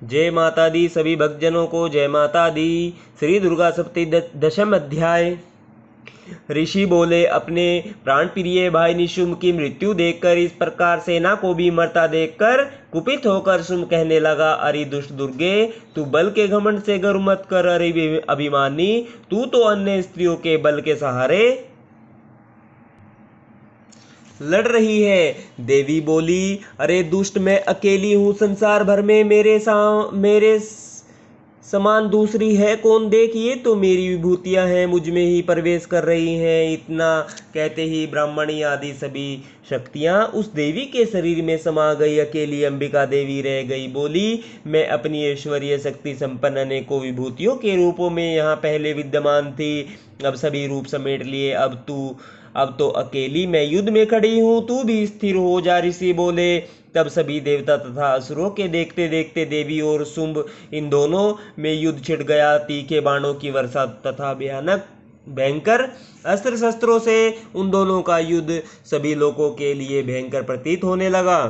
जय माता दी सभी भक्तजनों को जय माता दी। श्री दुर्गा सप्तमी दशम अध्याय। ऋषि बोले, अपने प्राण प्रिय भाई निशुम्भ की मृत्यु देखकर, इस प्रकार सेना को भी मरता देखकर कुपित होकर शुम्भ कहने लगा, अरे दुष्ट दुर्गे, तू बल के घमंड से गर्व मत कर। अरे अभिमानी, तू तो अन्य स्त्रियों के बल के सहारे लड़ रही है। देवी बोली, अरे दुष्ट, मैं अकेली हूं संसार भर में, मेरे समान दूसरी है कौन। देखिए तो मेरी विभूतियां हैं, मुझ में ही प्रवेश कर रही हैं। इतना कहते ही ब्राह्मणी आदि सभी शक्तियां उस देवी के शरीर में समा गई। अकेली अंबिका देवी रह गई। बोली, मैं अपनी ऐश्वर्य शक्ति संपन्न अनेकों विभूतियों के रूपों में यहाँ पहले विद्यमान थी, अब सभी रूप समेट लिए। अब तो अकेली मैं युद्ध में खड़ी हूँ, तू भी स्थिर हो जा। ऋषि बोले। तब सभी देवता तथा असुरों के देखते देखते देवी और शुंभ इन दोनों में युद्ध छिड़ गया। तीखे बाणों की वर्षा तथा भयंकर अस्त्र शस्त्रों से उन दोनों का युद्ध सभी लोगों के लिए भयंकर प्रतीत होने लगा।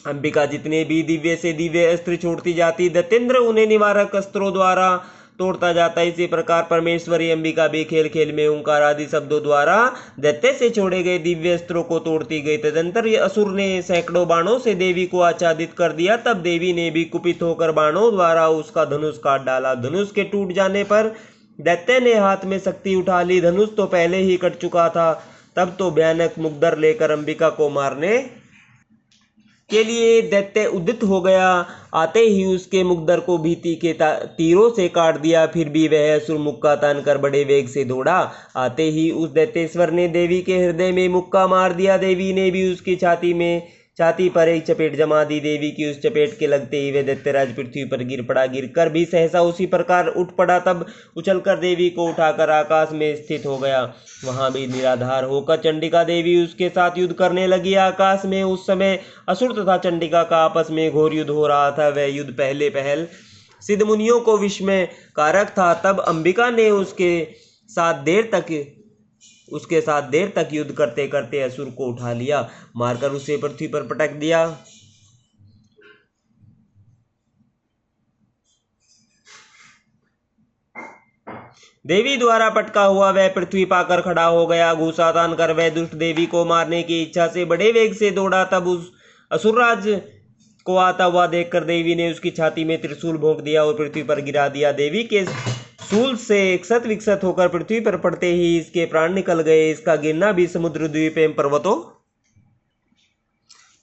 अंबिका जितने भी दिव्य से दिव्य अस्त्र छोड़ती जाती, दैत्येंद्र उन्हें निवारक अस्त्रों द्वारा तोड़ता जाता। इसी प्रकार परमेश्वरी अंबिका भी खेल खेल में ओंकार आदि शब्दों द्वारा दैत्य से छोड़े गए दिव्य अस्त्रों को तोड़ती गई। तदंतर असुर ने सैकड़ों बाणों से देवी को आच्छादित कर दिया। तब देवी ने भी कुपित होकर बाणों द्वारा उसका धनुष काट डाला। धनुष के टूट जाने पर दैत्य ने हाथ में शक्ति उठा ली। धनुष तो पहले ही कट चुका था। तब तो भयानक मुग्धर लेकर अंबिका को मारने के लिए दैत्य उद्यत हो गया। आते ही उसके मुग्धर को भीति के तीरों से काट दिया। फिर भी वह असुर मुक्का तानकर बड़े वेग से दौड़ा। आते ही उस दैत्येश्वर ने देवी के हृदय में मुक्का मार दिया। देवी ने भी उसकी छाती पर एक चपेट जमा दी। देवी की उस चपेट के लगते ही वह दैत्यराज पृथ्वी पर गिर पड़ा। गिरकर भी सहसा उसी प्रकार उठ पड़ा। तब उछलकर देवी को उठाकर आकाश में स्थित हो गया। वहां भी निराधार होकर चंडिका देवी उसके साथ युद्ध करने लगी। आकाश में उस समय असुर तथा चंडिका का आपस में घोर युद्ध हो रहा था। वह युद्ध पहले पहल सिद्ध मुनियों को विस्मय कारक था। तब अंबिका ने उसके साथ देर तक युद्ध करते करते असुर को उठा लिया, मारकर उसे पृथ्वी पर पटक दिया। देवी द्वारा पटका हुआ वह पृथ्वी पाकर खड़ा हो गया। घूसा तानकर वह दुष्ट देवी को मारने की इच्छा से बड़े वेग से दौड़ा। तब उस असुरराज को आता हुआ देखकर देवी ने उसकी छाती में त्रिशूल भोंक दिया और पृथ्वी पर गिरा दिया। देवी के शूल से एकसत विकसत होकर पृथ्वी पर पड़ते ही इसके प्राण निकल गए। इसका गिरना भी समुद्र द्वीप एवं पर्वतों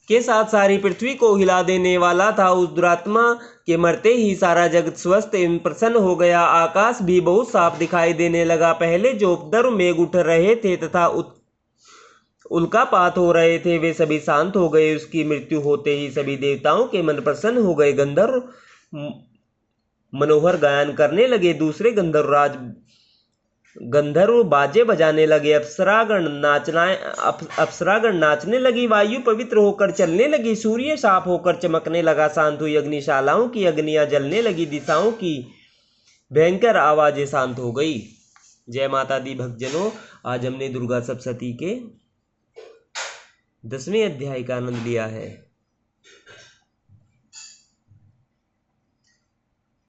के साथ सारी पृथ्वी को हिला देने वाला था। उस दुरात्मा के मरते ही सारा जगत स्वस्थ एवं प्रसन्न हो गया। आकाश भी बहुत साफ दिखाई देने लगा। पहले जो उपद्रव मेघ उठ रहे थे तथा उल्कापात हो रहे थे, वे सभी शांत हो गए। उसकी मृत्यु होते ही सभी देवताओं के मन प्रसन्न हो गए। गंधर्व मनोहर गायन करने लगे। दूसरे गंधर्व बाजे बजाने लगे। अप्सरागण नाचने लगी। वायु पवित्र होकर चलने लगी। सूर्य साफ होकर चमकने लगा। शांत हुई अग्निशालाओं की अग्नियां जलने लगी। दिशाओं की भयंकर आवाजें शांत हो गई। जय माता दी भक्तजनों, आज हमने दुर्गा सप्तशती के 10वें अध्याय का आनंद लिया है।